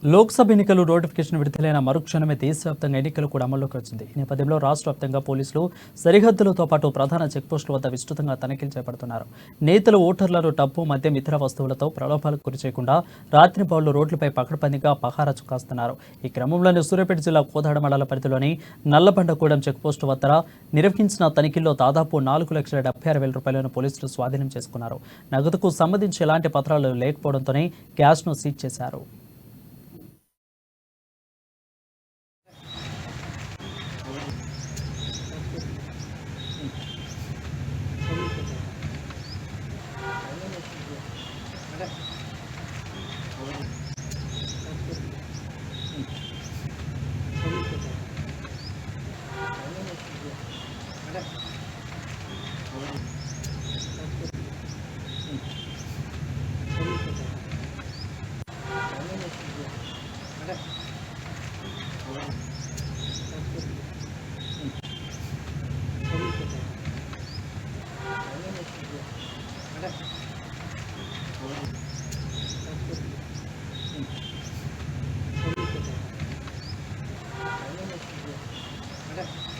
లోక్సభ ఎన్నికలు నోటిఫికేషన్ విడుదలైన మరుక్షణమే దేశవ్యాప్తంగా ఎన్నికలు కూడా అమల్లోకి వచ్చింది. ఈ నేపథ్యంలో రాష్ట్ర వ్యాప్తంగా పోలీసులు సరిహద్దులతో పాటు ప్రధాన చెక్పోస్టుల వద్ద విస్తృతంగా తనిఖీలు చేపడుతున్నారు. నేతలు ఓటర్లను డబ్బు, మద్యం, ఇతర వస్తువులతో ప్రలోభాలకు గురిచేయకుండా రాత్రింబవళ్లు రోడ్లపై పకడ్బందీగా పహారా కాస్తున్నారు. ఈ క్రమంలోనే సూర్యాపేట జిల్లా కోదాడ మండల పరిధిలోని నల్లబండగూడెం చెక్పోస్టు వద్ద నిర్వహించిన తనిఖీల్లో దాదాపు 4,76,000 రూపాయలను పోలీసులు స్వాధీనం చేసుకున్నారు. నగదుకు సంబంధించి ఎలాంటి పత్రాలు లేకపోవడంతోనే క్యాష్ను సీజ్ చేశారు. Okay.